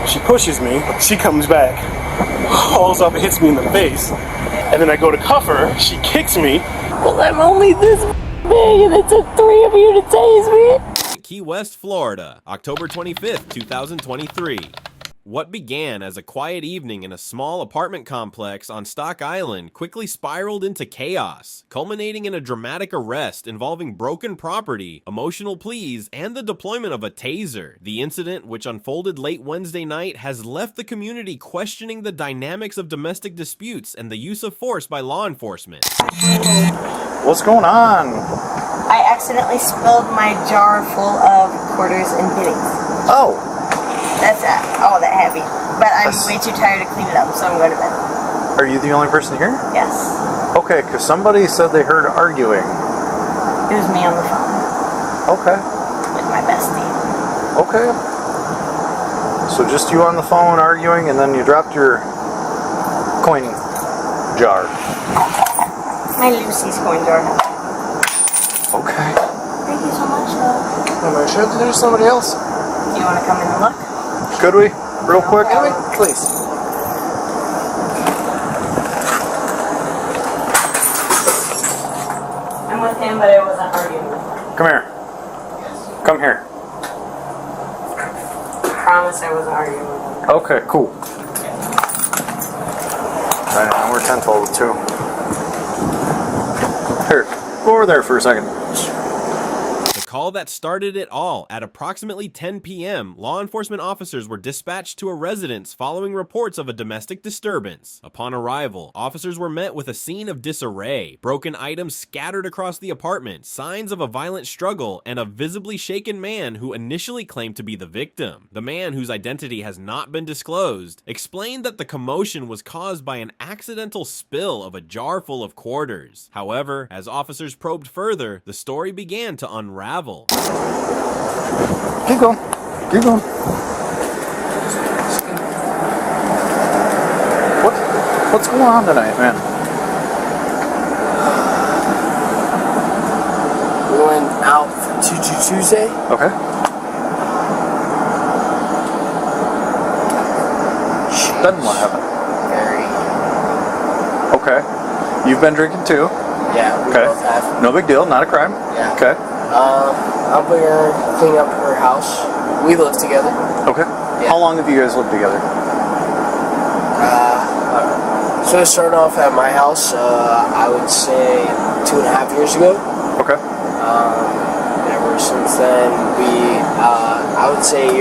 She pushes me. She comes back, hauls up and hits me in the face. And then I go to cuff her. She kicks me. Well, I'm only this big and it took 3 of you to tase me. Key West, Florida, October 25th, 2023. What began as a quiet evening in a small apartment complex on Stock Island quickly spiraled into chaos, culminating in a dramatic arrest involving broken property, emotional pleas, and the deployment of a taser. The incident, which unfolded late Wednesday night, has left the community questioning the dynamics of domestic disputes and the use of force by law enforcement. What's going on? I accidentally spilled my jar full of quarters and pennies. Oh. That's all that heavy. But I'm way too tired to clean it up, so I'm going to bed. Are you the only person here? Yes. Okay, because somebody said they heard arguing. It was me on the phone. Okay. With my bestie. Okay. So just you on the phone arguing, and then you dropped your coin jar. My Lucy's coin jar. Okay. Thank you so much, though. Am I sure that there's somebody else? Do you want to come in and look? Could we? Real quick? Can we? Please. I'm with him, but I wasn't arguing with him. Come here. Come here. I promise I wasn't arguing with him. Okay, cool. Alright, we're 10-12 too. Here, go over there for a second. The call that started it all at approximately 10 p.m., law enforcement officers were dispatched to a residence following reports of a domestic disturbance. Upon arrival, officers were met with a scene of disarray, broken items scattered across the apartment, signs of a violent struggle, and a visibly shaken man who initially claimed to be the victim. The man, whose identity has not been disclosed, explained that the commotion was caused by an accidental spill of a jar full of quarters. However, as officers probed further, the story began to unravel. Keep going. Keep going. What's going on tonight, man? We went out for Tuesday. Okay. Then what happened? Very. Okay. You've been drinking too? Yeah, we both have. No big deal, not a crime? Yeah. Okay. I'm gonna clean up her house. We live together. Okay. Yeah. How long have you guys lived together? So I started off at my house, I would say 2.5 years ago. Okay. Ever since then, I would say a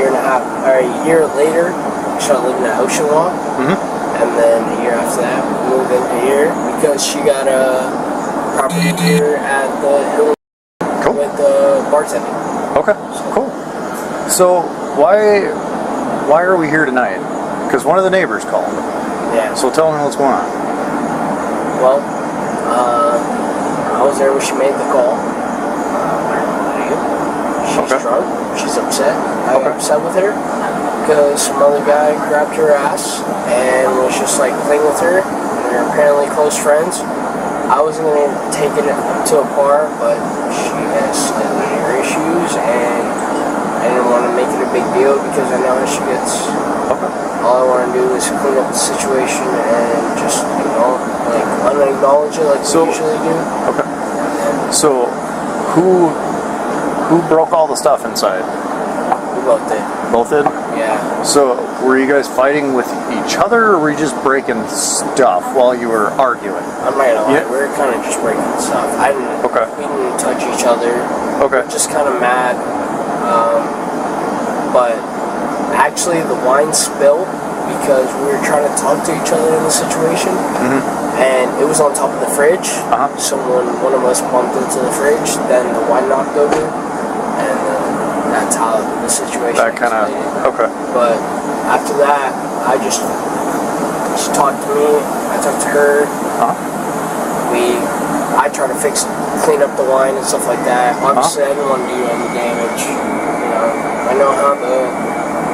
year later, we started living at Ocean Walk. Mm-hmm. And then a year after that, we moved into here because she got a property here at the Hill. Cool. With the bartending. Okay, cool. So why are we here tonight? Because one of the neighbors called. Yeah. So tell me what's going on. Well, I was there when she made the call. She's drunk. She's upset. I got upset with her because some other guy grabbed her ass and was just like playing with her. And they're apparently close friends. I wasn't going to take it to a bar, but she has slightly hair issues, and I didn't want to make it a big deal because I know how she gets. Okay. All I want to do is clean up the situation and just, unacknowledge it like we usually do. Okay. So, who broke all the stuff inside? We both did. Both did? Yeah. So, were you guys fighting with each other, or were you just breaking stuff while you were arguing? I'm not gonna lie, we were kind of just breaking stuff. We didn't touch each other. Okay. We were just kind of mad. But actually, the wine spilled because we were trying to talk to each other in the situation. Mm-hmm. And it was on top of the fridge. Uh-huh. One of us bumped into the fridge, then the wine knocked over, and that's how the situation That kind of, okay. But after that, she talked to me, I talked to her. Uh-huh. I tried to clean up the wine and stuff like that. Obviously, I didn't want to do any damage. I know how the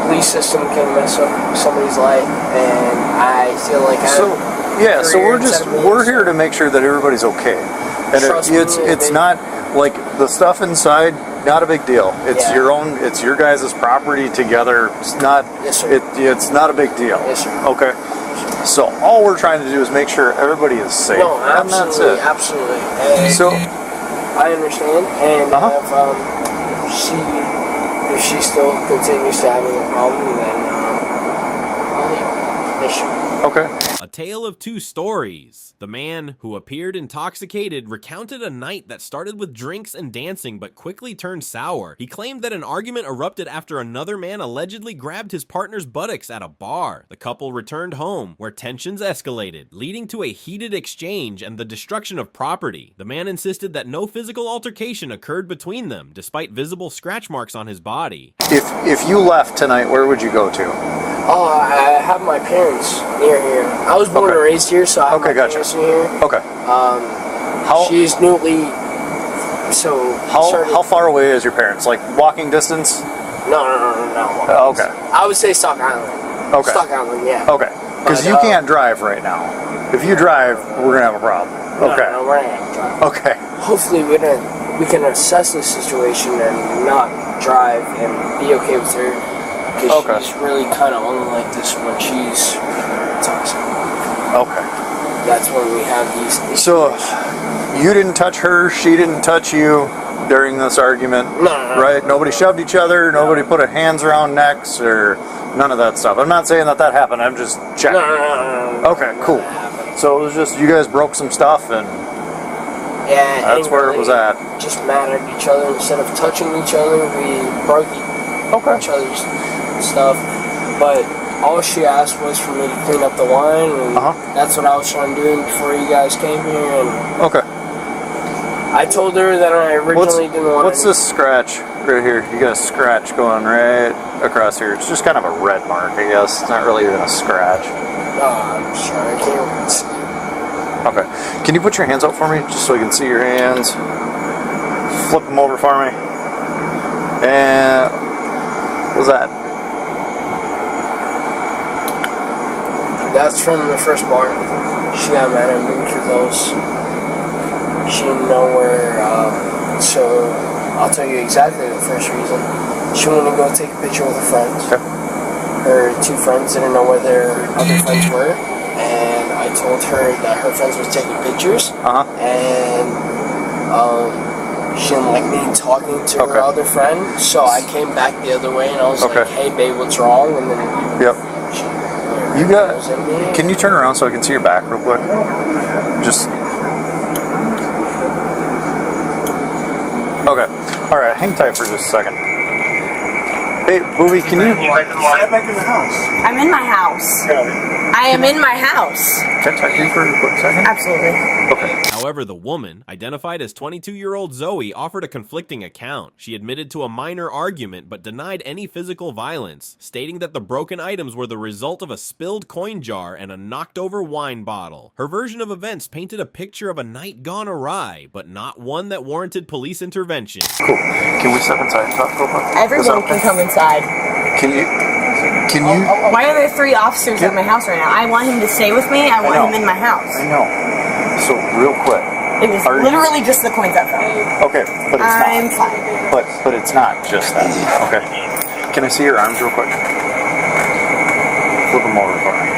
police system can mess up somebody's life, and I feel like so we're here to make sure that everybody's okay. And it's not like the stuff inside not a big deal. It's Yeah. your own. It's your guys' property together. It's not. Yes, sir. It's not a big deal. Yes, sir. Okay. So all we're trying to do is make sure everybody is safe. No, and that's absolutely, it. absolutely. And So I understand, and if she still continues to have a problem, then they should. okay. A tale of two stories. The man, who appeared intoxicated, recounted a night that started with drinks and dancing but quickly turned sour. He claimed that an argument erupted after another man allegedly grabbed his partner's buttocks at a bar. The couple returned home, where tensions escalated, leading to a heated exchange and the destruction of property. The man insisted that no physical altercation occurred between them, despite visible scratch marks on his body. If you left tonight, where would you go to? Oh, I have my parents near here. I was born and raised here, so I have my gotcha. parents near here. Okay. She's newly, so... How far away is your parents? Like walking distance? No. Okay. I would say Stock Island. Okay. Stock Island, yeah. Okay. Because you can't drive right now. If you drive, we're gonna have a problem. Okay. No, we're not gonna drive. Okay. Hopefully we can assess the situation and not drive and be okay with her. Because she's really kind of only like this when she's toxic. Okay. That's when we have these So, you didn't touch her, she didn't touch you during this argument? No. Right? Nobody shoved each other, nobody put hands around necks, or none of that stuff. I'm not saying that happened, I'm just checking. No. Okay, cool. So it was just, you guys broke some stuff and yeah, that's where it was at. Just mad at each other. Instead of touching each other, we broke each other's stuff. But all she asked was for me to clean up the wine, and that's what I was trying to do before you guys came here. And I told her that I originally didn't want. What's this scratch right here? You got a scratch going right across here. It's just kind of a red mark, I guess. It's not really even a scratch. I'm sorry, I can't really see. Okay. Can you put your hands out for me, just so I can see your hands? Flip them over for me. And what was that? That's from the first bar. She got mad at me because she didn't know where, so I'll tell you exactly the first reason. She wanted to go take a picture with her friends. Okay. Her two friends didn't know where their other friends were, and I told her that her friends was taking pictures, and she didn't like me talking to her other friend, so I came back the other way and I was like, hey babe, what's wrong? And then you got, can you turn around so I can see your back real quick? Just, okay. Alright, hang tight for just a second. Hey, Booby, can you... I'm back in the house. I'm in my house. I am in my house. Can I talk to you for a quick second? Absolutely. Okay. However, the woman, identified as 22-year-old Zoe, offered a conflicting account. She admitted to a minor argument but denied any physical violence, stating that the broken items were the result of a spilled coin jar and a knocked-over wine bottle. Her version of events painted a picture of a night gone awry, but not one that warranted police intervention. Cool. Can we step inside and talk real quick? Everyone can come inside. Can you... Why are there 3 officers at my house right now? I want him to stay with me. I want him in my house. I know. So, real quick. It was literally just the coins I found. Okay, but it's not. I'm fine. But it's not just that. Okay. Can I see your arms real quick? Flip them over for me.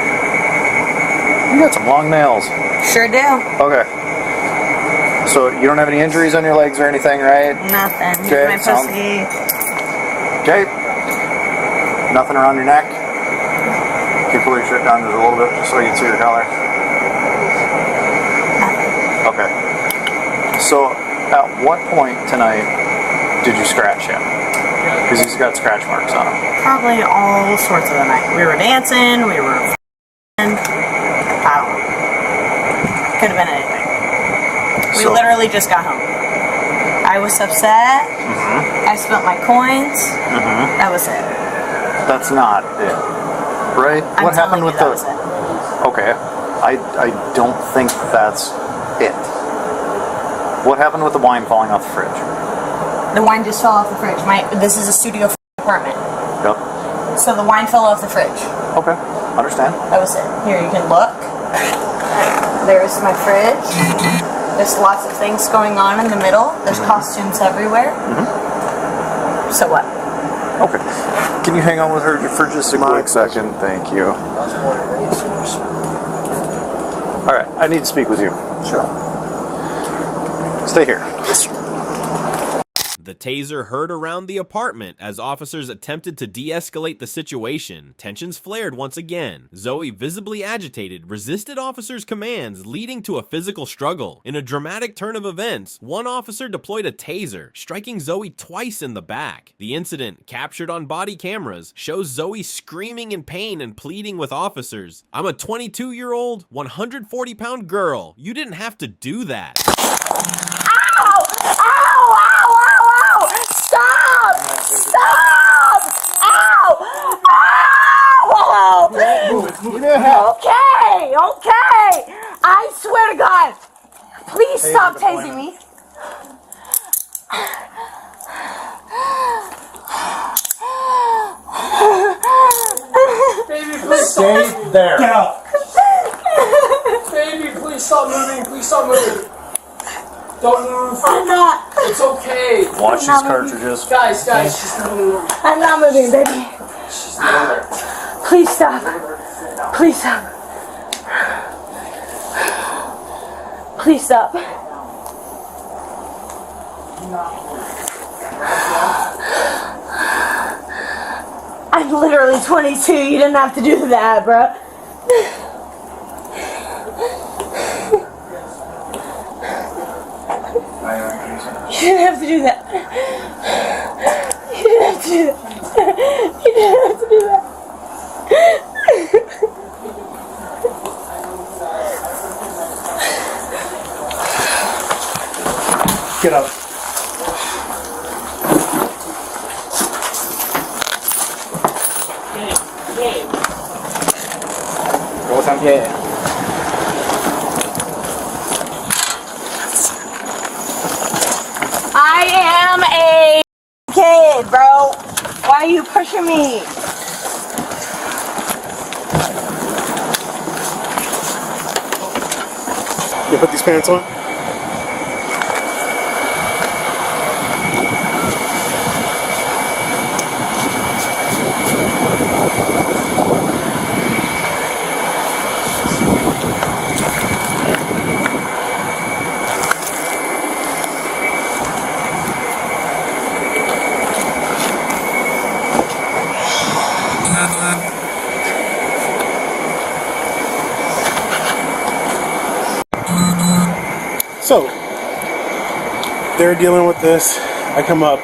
You got some long nails. Sure do. Okay. So, you don't have any injuries on your legs or anything, right? Nothing. Okay. My pussy. Okay. Nothing around your neck? Can you pull your shirt down just a little bit just so you can see your collar? Okay. So, at what point tonight did you scratch him? Because he's got scratch marks on him. Probably all sorts of the night. We were dancing, we were I don't know. Could have been anything. We literally just got home. I was upset. I spent my coins. That was it. That's not it, right? What happened with the... Okay, I don't think that's it. What happened with the wine falling off the fridge? The wine just fell off the fridge. This is a studio apartment. Yep. So the wine fell off the fridge. Okay, understand. That was it. Here, you can look. There's my fridge. There's lots of things going on in the middle. There's costumes everywhere. So what? Okay. Can you hang on with her for just a quick second? Thank you. All right, I need to speak with you. Sure. Stay here. The taser heard around the apartment as officers attempted to de-escalate the situation. Tensions flared once again. Zoe, visibly agitated, resisted officers' commands, leading to a physical struggle. In a dramatic turn of events, one officer deployed a taser, striking Zoe twice in the back. The incident, captured on body cameras, shows Zoe screaming in pain and pleading with officers. "I'm a 22-year-old, 140-pound girl. You didn't have to do that." Ow! Ow! Ow! Ow! Ow! Stop! Stop! Ow! Ow! Okay! Okay! I swear to God! Please stop tasing me. Baby, please Stay there. Get up. Baby, please stop moving. Please stop moving. Don't move. I'm not. It's okay. Watch these cartridges. Guys, she's moving. I'm not moving, baby. She's not there. Please stop. Please stop. Please stop. I'm literally 22. You didn't have to do that, bro. You didn't have to do that. You didn't have to do that. You didn't have to do that. Get up. Go with him? Yeah. I am a kid, bro. Why are you pushing me? You put these pants on? So, they're dealing with this. I come up.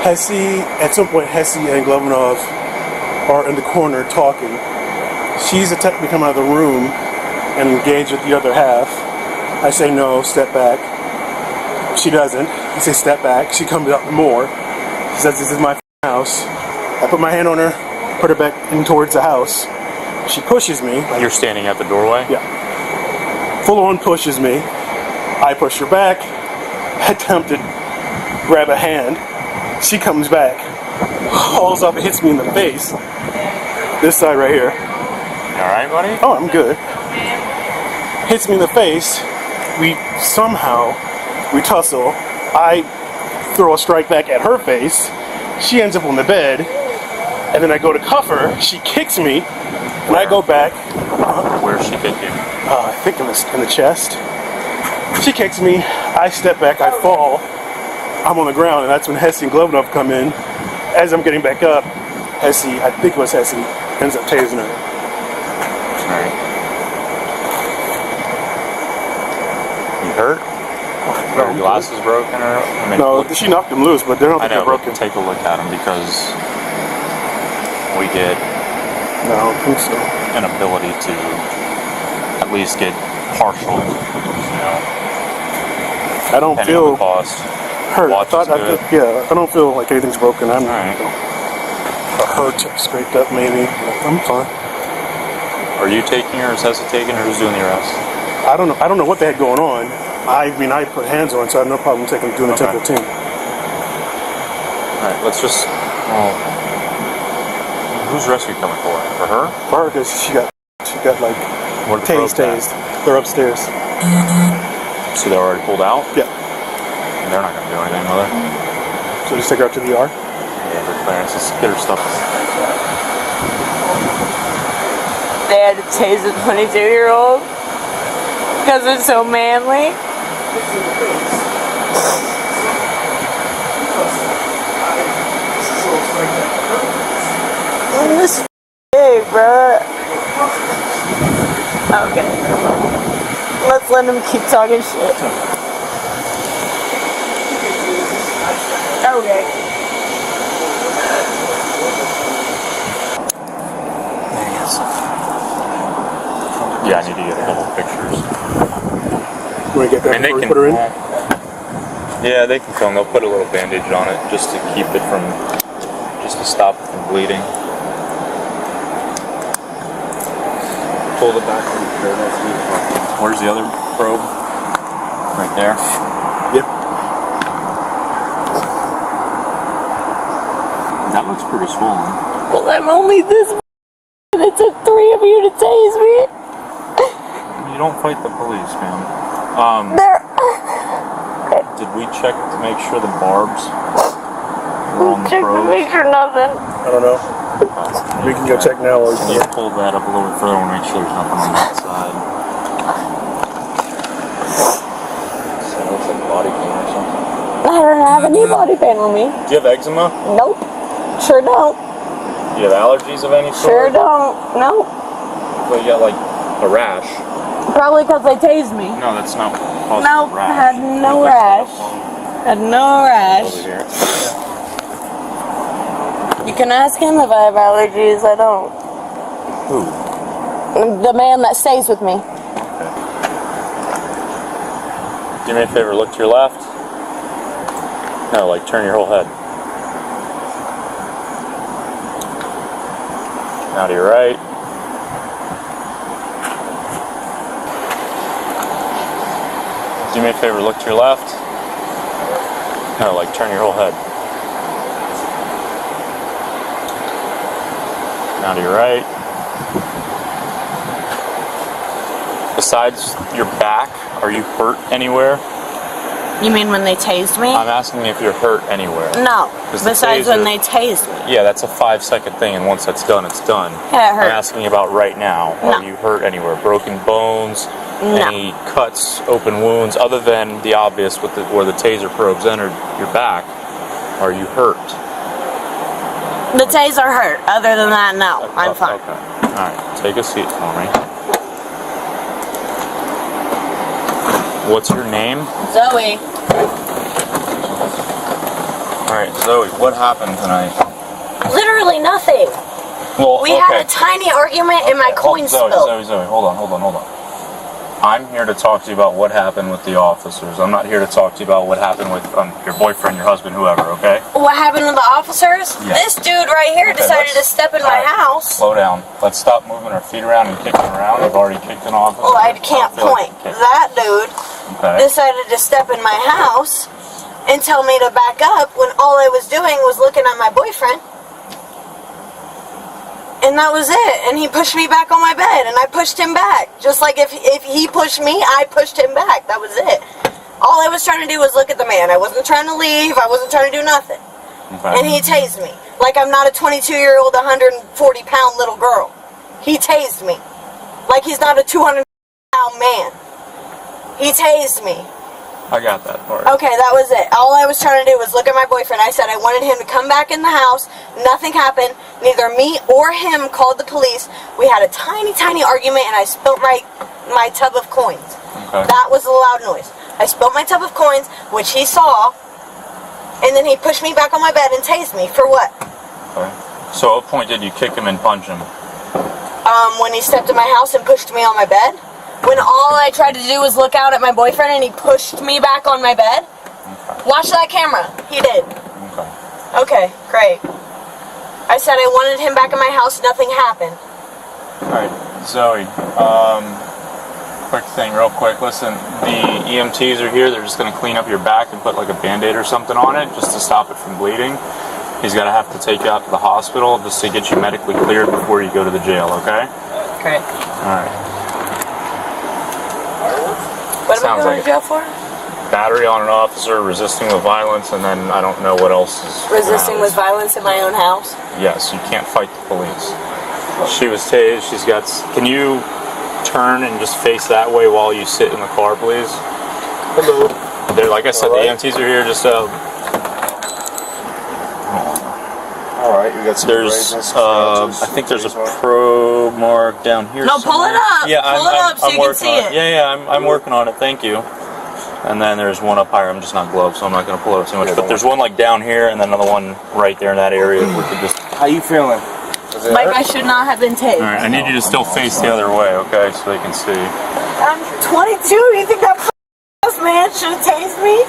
At some point, Hesse and Glovanov are in the corner talking. She's attempting to come out of the room and engage with the other half. I say no, step back. She doesn't. I say step back. She comes up more. She says, "This is my house." I put my hand on her, put her back in towards the house. She pushes me. You're standing at the doorway? Yeah. Full on pushes me. I push her back. Attempt to grab a hand. She comes back. Hauls up and hits me in the face. This side right here. You alright, buddy? Oh, I'm good. Hits me in the face. We tussle. I throw a strike back at her face. She ends up on the bed. And then I go to cuff her. She kicks me. And I go back. Where's she kick you? I think in the chest. She kicks me. I step back. I fall. I'm on the ground. And that's when Hesse and Glovanov come in. As I'm getting back up, Hesse, I think it was Hesse, ends up tasing her. Alright. You hurt? Are your glasses broken or? I mean, No, she knocked them loose, but they're not I know, broken. but take a look at them because we get No, I don't think so. an ability to at least get partial, I don't depending on feel the cost. hurt. Watch is good. I don't feel like anything's broken. I'm Alright. hurt, scraped up maybe. I'm fine. Are you taking her? Is Hesse taking her? Who's doing the arrest? I don't know what they had going on. I put hands on, so I have no problem doing the Okay. 10-15. Alright, let's just. Well, whose rescue coming for? For her? For her, because she got like Where the probes at? tased. They're upstairs. So they're already pulled out? Yeah. They're not going to do anything with her. So So just take her out to the ER? Yeah, the clearance. Just get her stuff. They had to tase a 22-year-old because it's so manly. This big, bro. Okay. Let's let him keep talking shit. Okay. Yeah, I need to get a couple pictures. You want to get that before we put her in? Yeah, they can come. They'll put a little bandage on it just to keep it from, just to stop it from bleeding. Pull it back. Where's the other probe? Right there. Yep. That looks pretty swollen. Well, I'm only this and it took 3 of you to tase me. You don't fight the police, man. Did we check to make sure the barbs were on the Check to probes? make sure nothing. I don't know. We can go check now. Or Can you pull that up a little bit further and make sure there's nothing on that side? So it looks like Bodycam or something. I don't have any body pain on me. Do you have eczema? Nope. Sure don't. Do you have allergies of any sort? Sure don't. Nope. Well, you got like a rash. Probably because they tased me. No, that's not causing Nope. a rash. Had no rash. Had no rash. Over here. You can ask him if I have allergies. I don't. Who? The man that stays with me. Okay. Do me a favor, look to your left. No, like turn your whole head. Now to your right. Do me a favor, look to your left. No, like turn your whole head. Now to your right. Besides your back, are you hurt anywhere? You mean when they tased me? I'm asking if you're hurt anywhere. No. 'Cause the Besides taser- when they tased me. Yeah, that's a 5-second thing, and once that's done, it's done. Yeah, it hurt. I'm asking about right now. No. Are you hurt anywhere? Broken bones? No. Any cuts, open wounds, other than the obvious with where the taser probes entered your back? Are you hurt? The taser hurt. Other than that, no. I'm fine. Okay. All right. Take a seat for me. What's your name? Zoe. All right, Zoe. What happened tonight? Literally nothing. Well, We had a tiny argument and my coin Zoe, spilled. Zoe, hold on. I'm here to talk to you about what happened with the officers. I'm not here to talk to you about what happened with your boyfriend, your husband, whoever, okay? What happened with the officers? Yeah. This dude right here decided to let's- step in my all right, house. Slow down. Let's stop moving our feet around and kicking around. I've already kicked an officer. Well, I can't don't feel like point. kicking. That dude Okay. decided to step in my house and tell me to back up when all I was doing was looking at my boyfriend. And that was it. And he pushed me back on my bed, and I pushed him back. Just like if he pushed me, I pushed him back. That was it. All I was trying to do was look at the man. I wasn't trying to leave. I wasn't trying to do nothing. Okay. And he tased me. Like I'm not a 22-year-old, 140-pound little girl. He tased me. Like he's not a 200-pound man. He tased me. I got that part. Okay, that was it. All I was trying to do was look at my boyfriend. I said I wanted him to come back in the house. Nothing happened. Neither me or him called the police. We had a tiny, tiny argument, and I spilt my tub of coins. Okay. That was a loud noise. I spilt my tub of coins, which he saw, and then he pushed me back on my bed and tased me. For what? Okay. So at what point did you kick him and punch him? When he stepped in my house and pushed me on my bed. When all I tried to do was look out at my boyfriend and he pushed me back on my bed. Okay. Watch that camera. He did. Okay. Okay, great. I said I wanted him back in my house. Nothing happened. Alright, Zoe, quick thing, real quick. Listen, the EMTs are here. They're just going to clean up your back and put like a Band-Aid or something on it just to stop it from bleeding. He's going to have to take you out to the hospital just to get you medically cleared before you go to the jail, okay? Great. Alright. What am I Sounds going like to jail for? battery on an officer, resisting with violence, and then I don't know what else is. Resisting with violence in my own house? Yes, you can't fight the police. She was tased. She's got. Can you turn and just face that way while you sit in the car, please? Hello. They're, like I said, the EMTs are here. Just all right, we got some there's. I think there's a pro mark down here. No, pull it up. Yeah, pull it up so you can see it. Yeah, I'm working on it. Thank you. And then there's one up higher. I'm just not gloved, so I'm not going to pull it up too much. But there's one like down here, and then another one right there in that area. We could just. How you feeling? Like I should not have been tased. All right, I need you to still face the other way, okay, so they can see. I'm 22. You think that ass man should have tased me?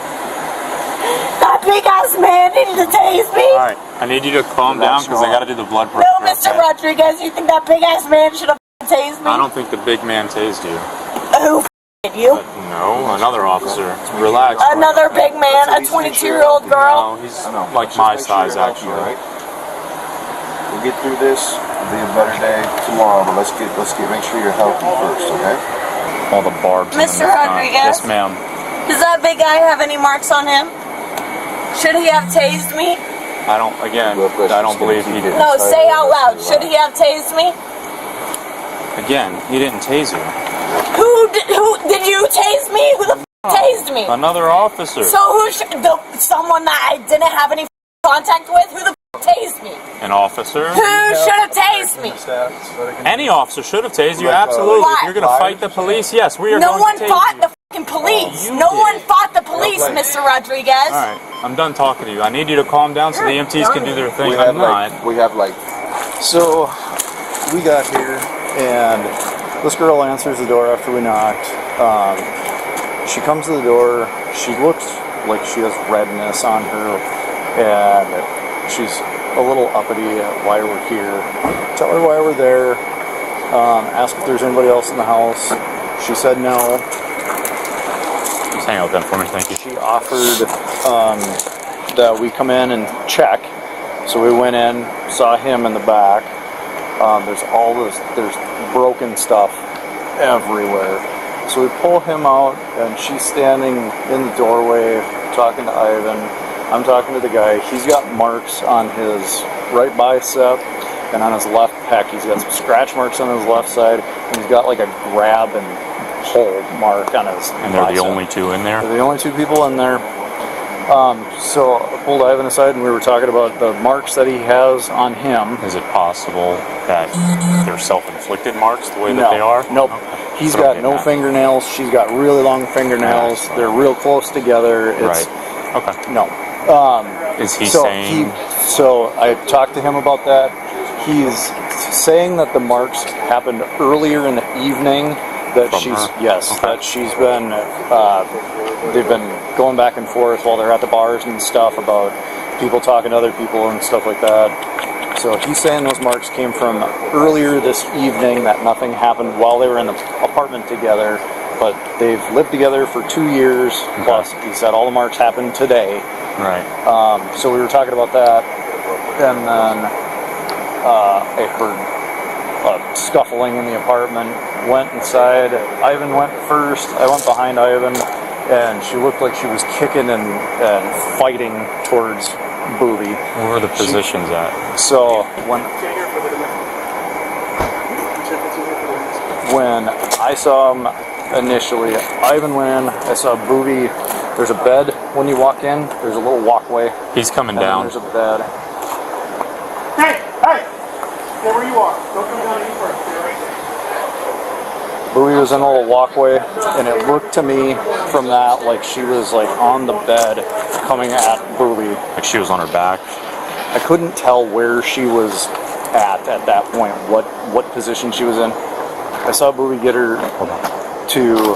That big ass man needed to tase me? All right, I need you to calm down because I got to do the blood pressure. No, Mr. Okay? Rodriguez, you think that big ass man should have tased me? I don't think the big man tased you. Who you? No, another officer. Relax. Another big man, a 22-year-old girl? No, he's like my size, actually. Right? We'll get through this. It'll be a better day tomorrow, but let's make sure you're healthy first, okay? All the barbs. Mr. Rodriguez? Yes, ma'am. Does that big guy have any marks on him? Should he have tased me? I don't believe he did. No, say out loud. Should he have tased me? Again, he didn't tase you. Who did you tase me? Who the tased me? Another officer. So someone that I didn't have any contact with? Who the tased me? An officer. Who should have tased me? Any officer should have tased you, absolutely. Why? If you're going to fight the police, yes, we are No going one to tase fought you. the fucking police. You No did. one fought the police, Mr. Rodriguez. All right, I'm done talking to you. I need you to calm down so the EMTs can do their thing. We I'm have not. So, we got here, and this girl answers the door after we knocked. She comes to the door. She looks like she has redness on her, and she's a little uppity at why we're here. Tell her why we're there. Ask if there's anybody else in the house. She said no. Just hang out with them for me, thank you. She offered that we come in and check. So we went in, saw him in the back. There's broken stuff everywhere. So we pull him out, and she's standing in the doorway talking to Ivan. I'm talking to the guy. He's got marks on his right bicep and on his left pec. He's got some scratch marks on his left side, and he's got like a grab and pull mark on his And they're bicep. the only two in there? They're the only two people in there. So I pulled Ivan aside, and we were talking about the marks that he has on him. Is it possible that they're self-inflicted marks the way No, that they are? nope. Okay. He's That's what got I'm no getting at. fingernails. She's got really long fingernails. Yeah. They're real close together. It's, Right. Okay. No. Is he So saying... so I talked to him about that. He's saying that the marks happened earlier in the evening. That From she's her? yes, Okay. that she's been they've been going back and forth while they're at the bars and stuff about people talking to other people and stuff like that. So he's saying those marks came from earlier this evening. That nothing happened while they were in the apartment together. But they've lived together for 2 years. Plus, he said all the marks happened today. Right. So we were talking about that, and then I heard scuffling in the apartment. Went inside. Ivan went first. I went behind Ivan, and she looked like she was kicking and fighting towards Booby. Where are the positions at? So when I saw him initially, Ivan went in. I saw Booby. There's a bed when you walk in. There's a little walkway. He's coming And then down. there's a bed. Hey! Stay where you are. Don't come down any further. Stay right there. Booby was in a little walkway, and it looked to me from that like she was like on the bed coming at Booby. Like she was on her back. I couldn't tell where she was at that point, what position she was in. I saw Booby get her to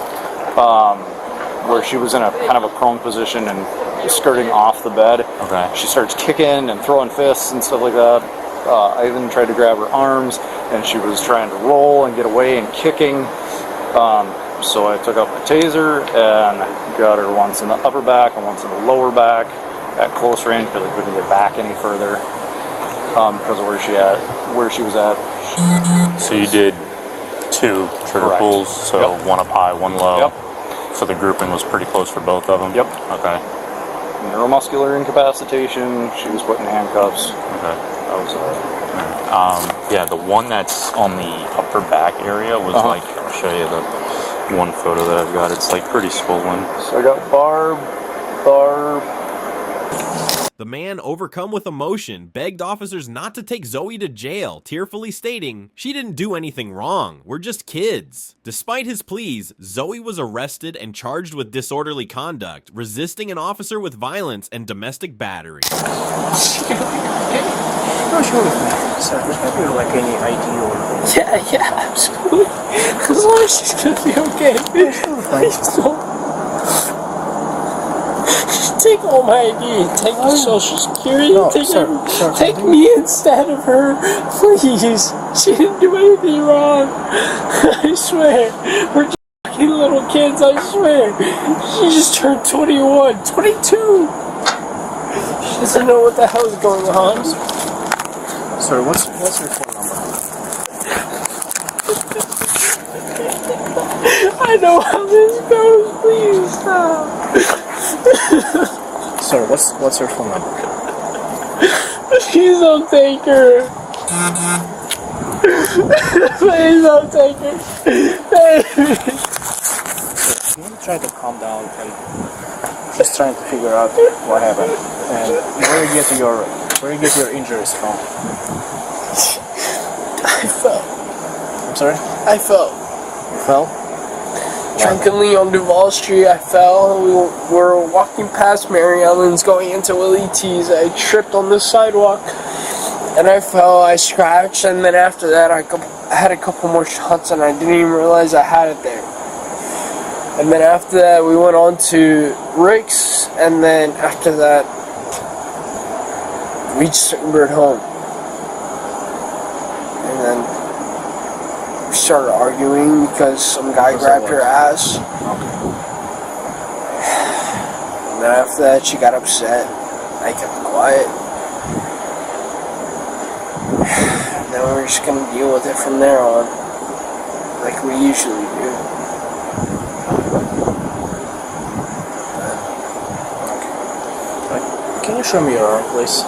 where she was in a kind of a prone position and skirting off the bed. Okay. She starts kicking and throwing fists and stuff like that. Ivan tried to grab her arms, and she was trying to roll and get away and kicking. So I took out my taser and got her once in the upper back and once in the lower back at close range because I couldn't get back any further because of where she was at. So you did 2 trigger Correct. pulls, so Yep. one up high, one low. Yep. So the grouping was pretty close for both of them? Yep. Okay. Neuromuscular incapacitation. She was put in handcuffs. Okay. That was yeah, the one that's on the upper back area was like, I'll show you the one photo that I've got. It's like pretty swollen. So I got Barb. The man, overcome with emotion, begged officers not to take Zoe to jail, tearfully stating, "She didn't do anything wrong. We're just kids." Despite his pleas, Zoe was arrested and charged with disorderly conduct, resisting an officer with violence, and domestic battery. No, she was not. So there's not really like any ID or... Yeah, absolutely. As long as she's gonna be okay. Please don't. Take all my ID, take the social security, take me instead of her, please. She didn't do anything wrong. I swear. We're just fucking little kids, I swear. She just turned 21, 22. She doesn't know what the hell is going on. Sorry, what's your phone number? I know how this goes, please stop. Sorry, what's your phone number? Please don't take her. Please don't take her. Can you try to calm down and just trying to figure out what happened and where you get your injuries from? I fell. I'm sorry? I fell. You fell? Drunkenly on Duval Street, I fell. We were walking past Mary Ellen's going into Willie T's. I tripped on the sidewalk and I fell. I scratched, and then after that I had a couple more shots and I didn't even realize I had it there. And then after that we went on to Rick's, and then after that we just Ubered home. And then we started arguing because some guy grabbed her ass. And then after that, she got upset. I kept quiet. And then we're just gonna deal with it from there on, like we usually do. Can you show me your arm, please?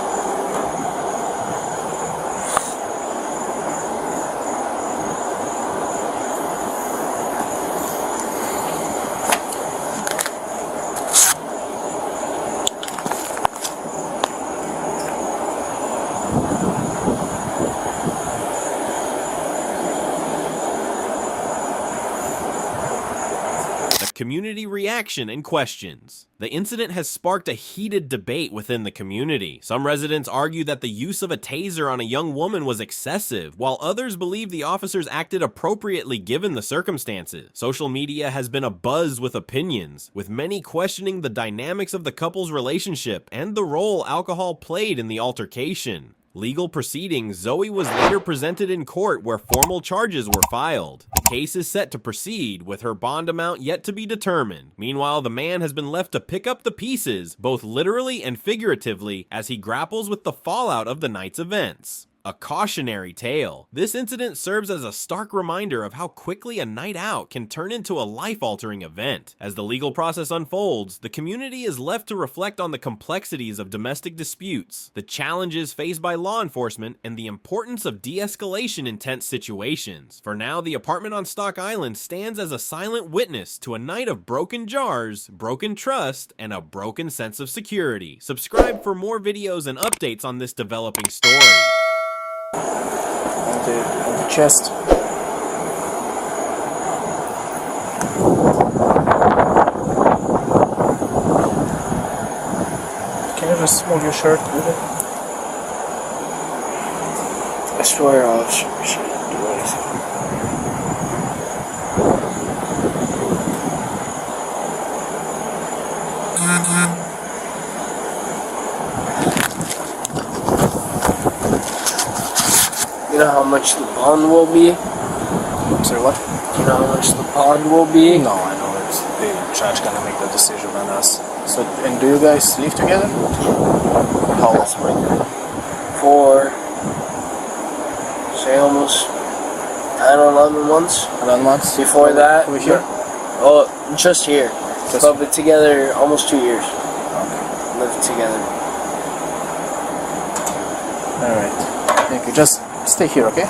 Community reaction and questions. The incident has sparked a heated debate within the community. Some residents argue that the use of a taser on a young woman was excessive, while others believe the officers acted appropriately given the circumstances. Social media has been abuzz with opinions, with many questioning the dynamics of the couple's relationship and the role alcohol played in the altercation. Legal proceedings, Zoe was later presented in court where formal charges were filed. The case is set to proceed, with her bond amount yet to be determined. Meanwhile, the man has been left to pick up the pieces, both literally and figuratively, as he grapples with the fallout of the night's events. A cautionary tale. This incident serves as a stark reminder of how quickly a night out can turn into a life-altering event. As the legal process unfolds, the community is left to reflect on the complexities of domestic disputes, the challenges faced by law enforcement, and the importance of de-escalation in tense situations. For now, the apartment on Stock Island stands as a silent witness to a night of broken jars, broken trust, and a broken sense of security. Subscribe for more videos and updates on this developing story. On the chest. Can you just move your shirt with it? I swear she didn't do anything. You know how much the bond will be? Sorry, what? You know how much the bond will be? No, I know it's the judge gonna make the decision on us. So, and do you guys live together? How long? For, say, almost 10 or 11 months. 11 months? Before that, Over here? oh, just here. Just- But been together almost 2 years. Lived together. All right. Thank you. Just stay here, okay?